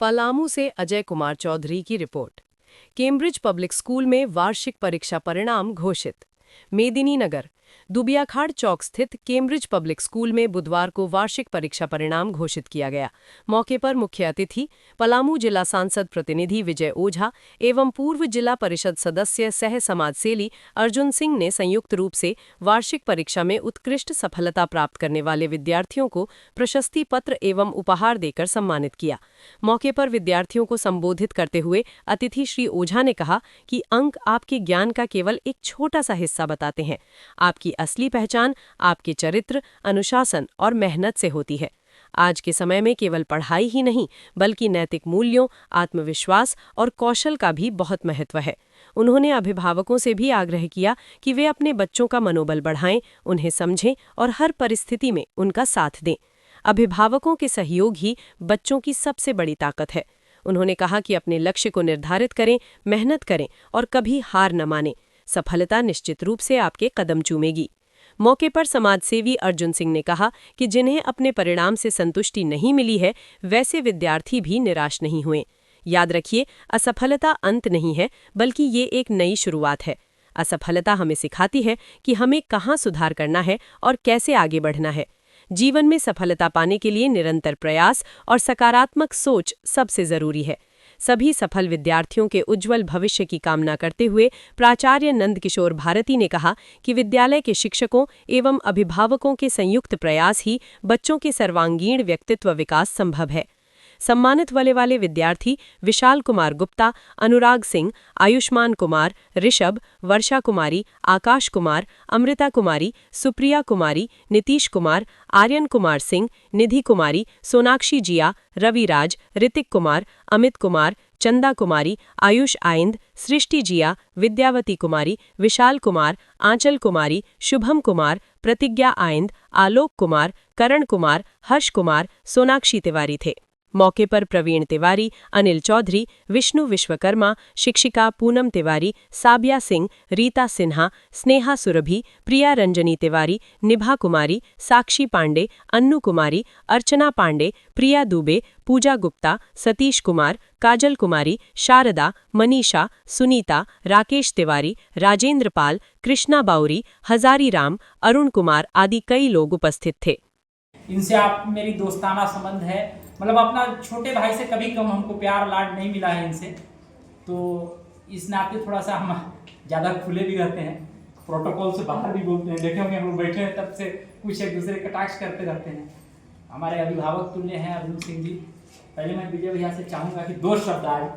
पलामू से अजय कुमार चौधरी की report. Cambridge public school में वार्षिक परीक्षा परिणाम घोषित। मेदिनीनगर दुबियाखाड़ चौक स्थित केम्ब्रिज पब्लिक स्कूल में बुधवार को वार्षिक परीक्षा परिणाम घोषित किया गया। मौके पर मुख्य अतिथि पलामू जिला सांसद प्रतिनिधि विजय ओझा एवं पूर्व जिला परिषद सदस्य सह समाजसेवी अर्जुन सिंह ने संयुक्त रूप से वार्षिक परीक्षा में उत्कृष्ट सफलता प्राप्त करने वाले विद्यार्थियों को प्रशस्ति पत्र एवं उपहार देकर सम्मानित किया। मौके पर विद्यार्थियों को संबोधित करते हुए अतिथि श्री ओझा ने कहा कि अंक आपके ज्ञान का केवल एक छोटा सा हिस्सा बताते हैं। आपकी असली पहचान आपके चरित्र, अनुशासन और मेहनत से होती है। आज के समय में केवल पढ़ाई ही नहीं बल्कि नैतिक मूल्यों, आत्मविश्वास और कौशल का भी बहुत महत्व है। उन्होंने अभिभावकों से भी आग्रह किया कि वे अपने बच्चों का मनोबल बढ़ाएं, उन्हें समझें और हर परिस्थिति में उनका साथ दें। अभिभावकों के सहयोग ही बच्चों की सबसे बड़ी ताकत है। उन्होंने कहा कि अपने लक्ष्य को निर्धारित करें, मेहनत करें और कभी हार न मानें। सफलता निश्चित रूप से आपके कदम चूमेगी। मौके पर समाजसेवी अर्जुन सिंह ने कहा कि जिन्हें अपने परिणाम से संतुष्टि नहीं मिली है, वैसे विद्यार्थी भी निराश नहीं हुए। याद रखिए, असफलता अंत नहीं है बल्कि ये एक नई शुरुआत है। असफलता हमें सिखाती है कि हमें कहाँ सुधार करना है और कैसे आगे बढ़ना है। जीवन में सफलता पाने के लिए निरंतर प्रयास और सकारात्मक सोच सबसे जरूरी है। सभी सफल विद्यार्थियों के उज्जवल भविष्य की कामना करते हुए प्राचार्य नंद किशोर भारती ने कहा कि विद्यालय के शिक्षकों एवं अभिभावकों के संयुक्त प्रयास ही बच्चों के सर्वांगीण व्यक्तित्व विकास संभव है। सम्मानित वाले विद्यार्थी विशाल कुमार गुप्ता, अनुराग सिंह, आयुष्मान कुमार, ऋषभ, वर्षा कुमारी, आकाश कुमार, अमृता कुमारी, सुप्रिया कुमारी, नीतीश कुमार, आर्यन कुमार सिंह, निधि कुमारी, सोनाक्षी जिया, रविराज, ऋतिक कुमार, अमित कुमार, चंदा कुमारी, आयुष आइंद, सृष्टि जिया, विद्यावती कुमारी, विशाल कुमार, आंचल कुमारी, शुभम कुमार, प्रतिज्ञा आइंद, आलोक कुमार, करण कुमार, हर्ष कुमार, सोनाक्षी तिवारी थे। मौके पर प्रवीण तिवारी, अनिल चौधरी, विष्णु विश्वकर्मा, शिक्षिका पूनम तिवारी, साबिया सिंह, रीता सिन्हा, स्नेहा सुरभि, प्रिया रंजनी तिवारी, निभा कुमारी, साक्षी पांडे, अन्नू कुमारी, अर्चना पांडे, प्रिया दुबे, पूजा गुप्ता, सतीश कुमार, काजल कुमारी, शारदा, मनीषा, सुनीता, राकेश तिवारी, राजेंद्र पाल, कृष्णा बाउरी, हजारी राम, अरुण कुमार आदि कई लोग उपस्थित थे। इनसे आप मेरी दोस्ताना संबंध है, मतलब अपना छोटे भाई से कभी कम हमको प्यार लाड नहीं मिला है इनसे, तो इस नाते थोड़ा सा हम ज़्यादा खुले भी रहते हैं, प्रोटोकॉल से बाहर भी बोलते हैं। देखे होंगे हम लोग बैठे हैं तब से कुछ एक दूसरे कटाक्ष करते रहते हैं। हमारे अभिभावक तुल्य हैं अर्जुन सिंह जी। पहले मैं विजय भैया से चाहूँगा कि 2 शब्द आए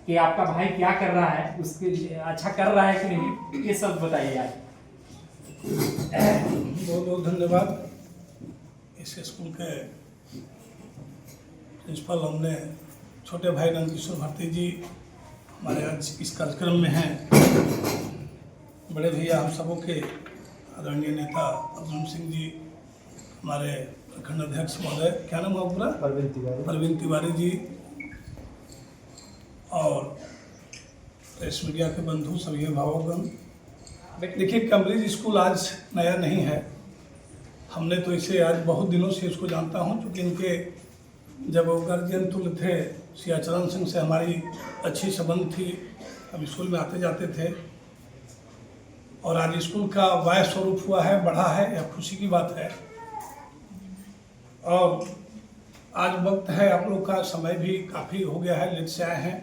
कि आपका भाई क्या कर रहा है, उसके अच्छा कर रहा है कि नहीं, ये सब बताइए आज। बहुत बहुत धन्यवाद। इस स्कूल के प्रिंसिपल हमने छोटे भाई नंद किशोर भारती जी हमारे आज इस कार्यक्रम में हैं। बड़े भैया हम सबों के आदरणीय नेता अर्जुन सिंह जी, हमारे प्रखंड अध्यक्ष महोदय, क्या नाम हुआ पूरा, परवीन तिवारी जी, और प्रेस मीडिया के बंधु सभी अभिभावकगण। देखिए, केम्ब्रिज स्कूल आज नया नहीं है। हमने तो इसे आज बहुत दिनों से इसको जानता हूँ, क्योंकि इनके जब वो गार्जियन तुल्य थे सियाचरण सिंह से हमारी अच्छी संबंध थी। हम स्कूल में आते जाते थे और आज स्कूल का वाय स्वरूप हुआ है, बढ़ा है, यह खुशी की बात है। और आज वक्त है, आप लोग का समय भी काफ़ी हो गया है, लेट से आए हैं,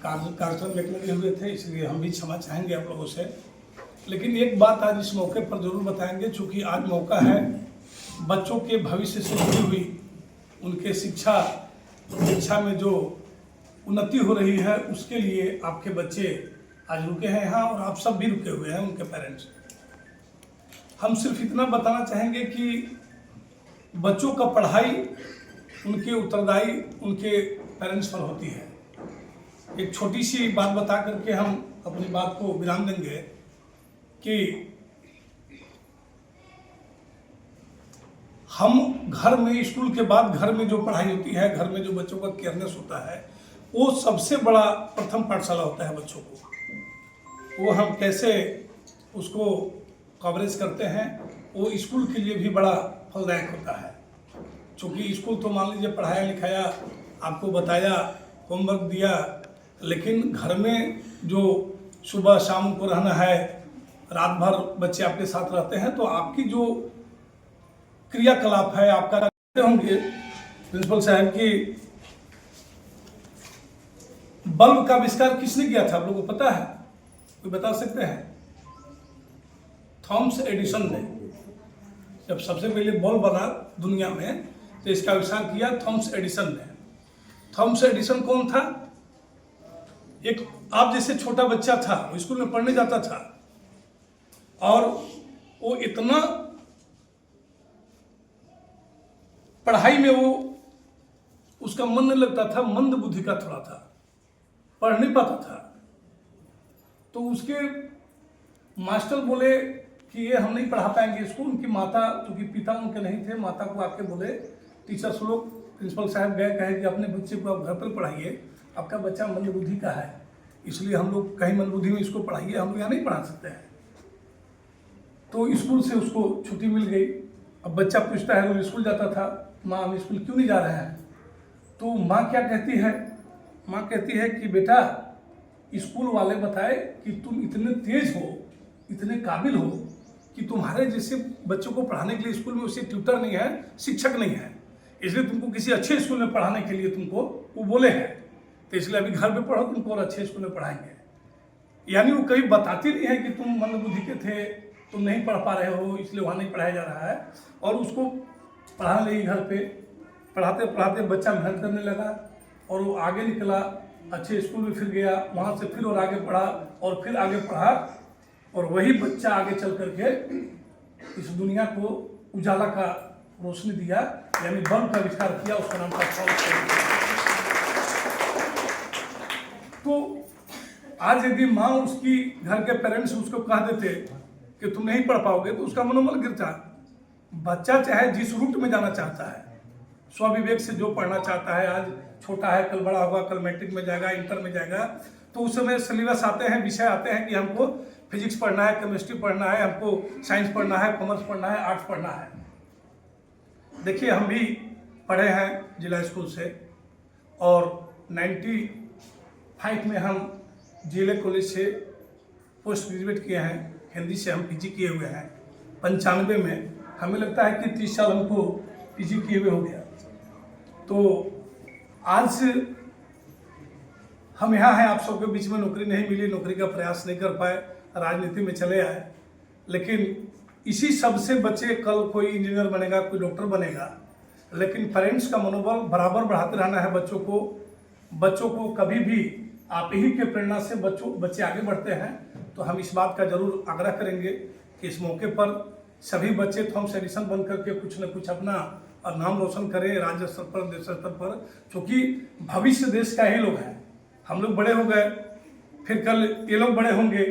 कार्यक्रम में लगे हुए थे, इसलिए हम भी क्षमा चाहेंगे आप लोगों से। लेकिन एक बात आज इस मौके पर जरूर बताएंगे, चूँकि आज मौका है बच्चों के भविष्य से जुड़ी हुई, उनके शिक्षा में जो उन्नति हो रही है, उसके लिए आपके बच्चे आज रुके हैं यहाँ और आप सब भी रुके हुए हैं, उनके पेरेंट्स। हम सिर्फ इतना बताना चाहेंगे कि बच्चों का पढ़ाई उनके उत्तरदायी उनके पेरेंट्स पर होती है। एक छोटी सी बात बता करके हम अपनी बात को विराम देंगे कि हम घर में, स्कूल के बाद घर में जो पढ़ाई होती है, घर में जो बच्चों का केयरनेस होता है, वो सबसे बड़ा प्रथम पाठशाला होता है बच्चों को। वो हम कैसे उसको कवरेज करते हैं, वो स्कूल के लिए भी बड़ा फलदायक होता है। चूँकि स्कूल तो मान लीजिए पढ़ाया लिखाया, आपको बताया, होमवर्क दिया, लेकिन घर में जो सुबह शाम को रहना है, रात भर बच्चे आपके साथ रहते हैं, तो आपकी जो क्रियाकलाप है आपका करते होंगे। प्रिंसिपल साहब की बल्ब का आविष्कार किसने किया था आप लोगों को पता है? कोई बता सकते हैं? थॉमस एडिसन ने। जब सबसे पहले बल्ब बना दुनिया में तो इसका आविष्कार किया थॉमस एडिसन ने। थॉमस एडिसन कौन था? एक आप जैसे छोटा बच्चा था, वो स्कूल में पढ़ने जाता था और वो इतना पढ़ाई में वो उसका मन नहीं लगता था, मंद बुद्धि का थोड़ा था, पढ़ नहीं पाता था। तो उसके मास्टर बोले कि ये हम नहीं पढ़ा पाएंगे इसको। उनकी माता, क्योंकि पिता उनके नहीं थे, माता को आके बोले, टीचर्स लोग, प्रिंसिपल साहब गए, कहे कि अपने बच्चे को आप घर पर पढ़ाइए, आपका बच्चा मंदबुद्धि का है, इसलिए हम लोग कहीं मंदबुद्धि में इसको पढ़ाइए, हम लोग यहाँ नहीं पढ़ा सकते हैं। तो स्कूल से उसको छुट्टी मिल गई। अब बच्चा पूछता है, वो स्कूल जाता था, माँ हम स्कूल क्यों नहीं जा रहे हैं? तो माँ क्या कहती है? माँ कहती है कि बेटा, स्कूल वाले बताए कि तुम इतने तेज हो, इतने काबिल हो कि तुम्हारे जैसे बच्चों को पढ़ाने के लिए स्कूल में उसे ट्यूटर नहीं है, शिक्षक नहीं है, इसलिए तुमको किसी अच्छे स्कूल में पढ़ाने के लिए तुमको वो बोले हैं, तो इसलिए अभी घर पे पढ़ो, तुमको और अच्छे स्कूल में पढ़ाएंगे। यानी वो कभी बताती नहीं है कि तुम मंदबुद्धि के थे, तुम नहीं पढ़ पा रहे हो, इसलिए वहाँ नहीं पढ़ाया जा रहा है। और उसको पढ़ाने लगी घर पे, पढ़ाते पढ़ाते बच्चा मेहनत करने लगा और वो आगे निकला, अच्छे स्कूल में फिर गया, वहाँ से फिर और आगे पढ़ा और फिर आगे पढ़ा, और वही बच्चा आगे चल करके इस दुनिया को उजाला का रोशनी दिया, यानी बल्ब का आविष्कार किया, उसका नाम था थॉमस एडिसन। तो आज यदि माँ, उसकी घर के पेरेंट्स उसको कह देते कि तुम नहीं पढ़ पाओगे, तो उसका मनोबल गिरता। बच्चा चाहे जिस रूट में जाना चाहता है, स्वविवेक से जो पढ़ना चाहता है, आज छोटा है, कल बड़ा होगा, कल मैट्रिक में जाएगा, इंटर में जाएगा, तो उस समय सिलेबस आते हैं, विषय आते हैं कि हमको फिजिक्स पढ़ना है, केमिस्ट्री पढ़ना है, हमको साइंस पढ़ना है, कॉमर्स पढ़ना है, आर्ट्स पढ़ना है। देखिए, हम भी पढ़े हैं जिला स्कूल से, और 95 में हम जिले कॉलेज से पोस्ट ग्रेजुएट किए हैं, हिंदी से हम पीजी किए हुए हैं। 95 में हमें लगता है कि 30 साल हमको पीजी किए हुए हो गया। तो आज हम यहाँ हैं, आप सबके बीच में नौकरी नहीं मिली, नौकरी का प्रयास नहीं कर पाए, राजनीति में चले आए, लेकिन इसी सब से बच्चे कल कोई इंजीनियर बनेगा, कोई डॉक्टर बनेगा। लेकिन पेरेंट्स का मनोबल बराबर बढ़ाते रहना है बच्चों को कभी भी आप ही के प्रेरणा से बच्चे आगे बढ़ते हैं। तो हम इस बात का जरूर आग्रह करेंगे कि इस मौके पर सभी बच्चे थॉमस एडिसन बन करके कुछ न कुछ अपना और नाम रोशन करें, राज्य स्तर पर, देश स्तर पर, क्योंकि भविष्य देश का ही लोग हैं। हम लोग बड़े हो गए, फिर कल ये लोग बड़े होंगे।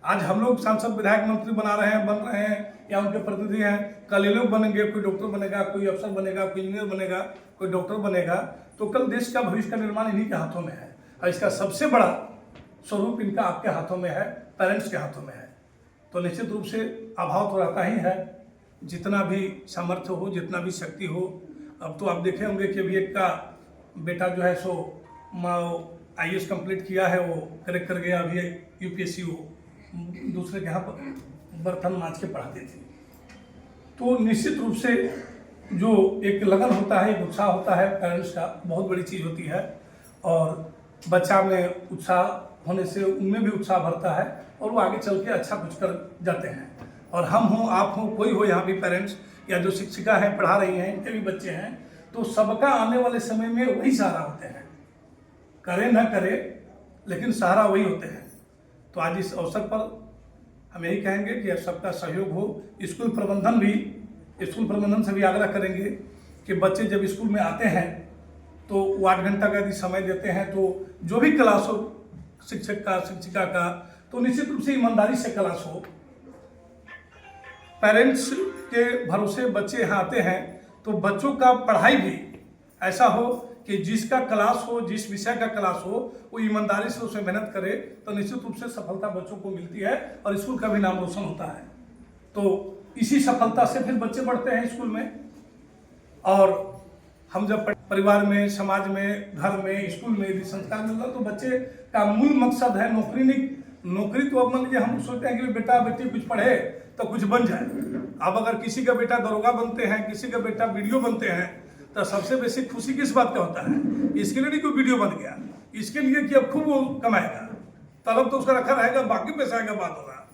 आज हम लोग सांसद, विधायक, मंत्री बन रहे हैं या उनके प्रतिनिधि हैं, कल ये लोग बनेंगे, कोई डॉक्टर बनेगा, कोई अफसर बनेगा, कोई इंजीनियर बनेगा, कोई डॉक्टर बनेगा। तो कल देश का भविष्य का निर्माण इन्हीं के हाथों में है, और इसका सबसे बड़ा स्वरूप इनका आपके हाथों में है, पेरेंट्स के हाथों में है। तो निश्चित रूप से अभाव तो रहता ही है, जितना भी सामर्थ्य हो, जितना भी शक्ति हो। अब तो आप देखे होंगे कि अभी एक का बेटा जो है सो IAS कंप्लीट किया है, वो करेक्ट कर गया, अभी UPSC वो दूसरे के यहाँ पर बर्तन मांज के पढ़ाते थे। तो निश्चित रूप से जो एक लगन होता है, एक उत्साह होता है पेरेंट्स का, बहुत बड़ी चीज़ होती है, और बच्चा में उत्साह होने से उनमें भी उत्साह भरता है और वो आगे चल के अच्छा कुछ कर जाते हैं। और हम हों, आप हों, कोई हो यहाँ भी पेरेंट्स या जो शिक्षिका हैं, पढ़ा रही हैं, इनके भी बच्चे हैं, तो सबका आने वाले समय में वही सहारा होते हैं, करे न करे, लेकिन सहारा वही होते हैं। तो आज इस अवसर पर हम यही कहेंगे कि सबका सहयोग हो। स्कूल प्रबंधन से भी आग्रह करेंगे कि बच्चे जब स्कूल में आते हैं तो वो 8 घंटा का यदि समय देते हैं, तो जो भी क्लास हो शिक्षक का, शिक्षिका का, तो निश्चित रूप से ईमानदारी से क्लास हो। पेरेंट्स के भरोसे बच्चे यहाँ आते हैं, तो बच्चों का पढ़ाई भी ऐसा हो कि जिसका क्लास हो, जिस विषय का क्लास हो, वो ईमानदारी से उसे मेहनत करे, तो निश्चित रूप से सफलता बच्चों को मिलती है और स्कूल का भी नाम रोशन होता है। तो इसी सफलता से फिर बच्चे बढ़ते हैं स्कूल में, और हम जब परिवार में, समाज में, घर में, स्कूल में यदि संस्कार मिल रहा तो बच्चे का मूल मकसद है नौकरी नहीं। नौकरी तो अब मान लीजिए हम सोचते हैं कि बेटा बेटी कुछ पढ़े तो कुछ बन जाए। अब अगर किसी का बेटा दरोगा बनते हैं, किसी का बेटा वीडियो बनते हैं, तो सबसे बेसी खुशी किस बात का होता है? इसके लिए नहीं कोई वीडियो बन गया, इसके लिए कि अब खूब वो कमाएगा, तलब तो उसका रखा रहेगा, बाकी पैसा का बात होगा।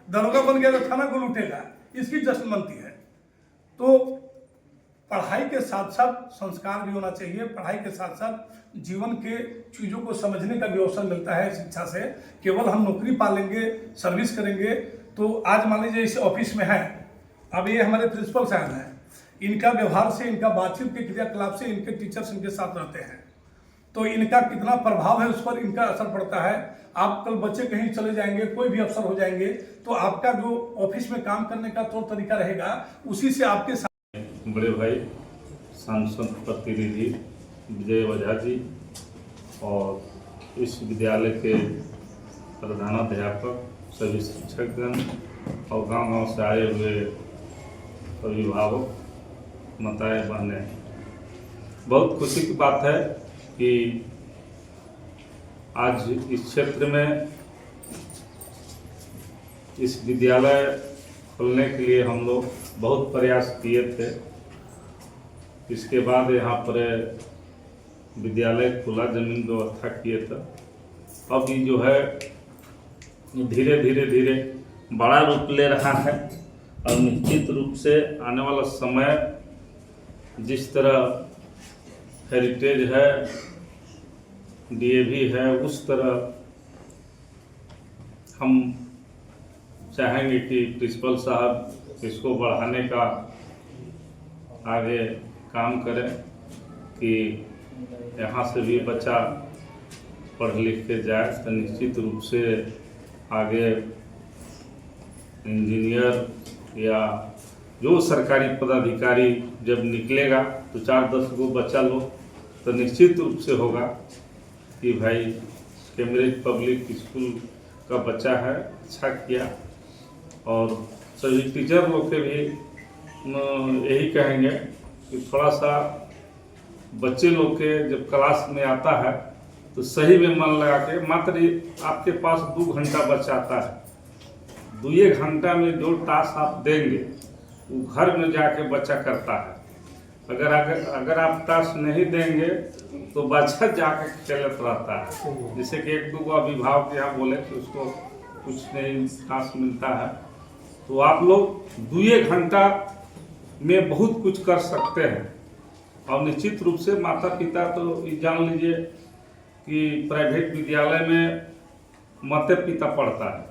दरोगा बन गया तो थाना को लूटेगा, इसकी जश्न बनती है। तो पढ़ाई के साथ साथ संस्कार भी होना चाहिए। पढ़ाई के साथ साथ जीवन के चीज़ों को समझने का भी अवसर मिलता है शिक्षा से। केवल हम नौकरी पालेंगे, सर्विस करेंगे तो आज मान लीजिए इस ऑफिस में है, अब ये हमारे प्रिंसिपल साहब हैं, इनका व्यवहार से, इनका बातचीत के क्रियाकलाप से इनके टीचर्स इनके साथ रहते हैं, तो इनका कितना प्रभाव है उस पर इनका असर पड़ता है। आप कल बच्चे कहीं चले जाएंगे, कोई भी अफसर हो जाएंगे, तो आपका जो ऑफिस में काम करने का तौर तरीका रहेगा उसी से आपके बड़े भाई सांसद प्रतिनिधि विजय ओझा जी और इस विद्यालय के प्रधानाध्यापक, सभी शिक्षकगण और गांव-गांव से आए हुए अभिभावक, माताएं, बहनें, बहुत खुशी की बात है कि आज इस क्षेत्र में इस विद्यालय खोलने के लिए हम लोग बहुत प्रयास किए थे। इसके बाद यहाँ पर विद्यालय खुला, जमीन व्यवस्था किए थे। अब ये जो है धीरे धीरे बड़ा रूप ले रहा है और निश्चित रूप से आने वाला समय जिस तरह हेरिटेज है, डीएवी है, उस तरह हम चाहेंगे कि प्रिंसिपल साहब इसको बढ़ाने का आगे काम करें कि यहाँ से भी बच्चा पढ़ लिख के जाए तो निश्चित रूप से आगे इंजीनियर या जो सरकारी पदाधिकारी जब निकलेगा तो 4-10 गो बच्चा लोग तो निश्चित रूप से होगा कि भाई कैम्ब्रिज पब्लिक स्कूल का बच्चा है, अच्छा किया। और सभी टीचर लोग के भी यही कहेंगे कि थोड़ा सा बच्चे लोग के जब क्लास में आता है तो सही में मन लगा के, मात्र आपके पास 2 घंटा बच्चा आता है, 2 घंटा में जो टास्क आप देंगे वो घर में जाके बच्चा करता है। अगर आप टास्क नहीं देंगे तो बच्चा जाके खेलत रहता है। जैसे कि 1-2 अभिभावक यहाँ बोले कि उसको कुछ नहीं टास्क मिलता है, तो आप लोग 2 घंटा में बहुत कुछ कर सकते हैं। और निश्चित रूप से माता पिता तो जान लीजिए कि प्राइवेट विद्यालय में माता पिता पढ़ता है,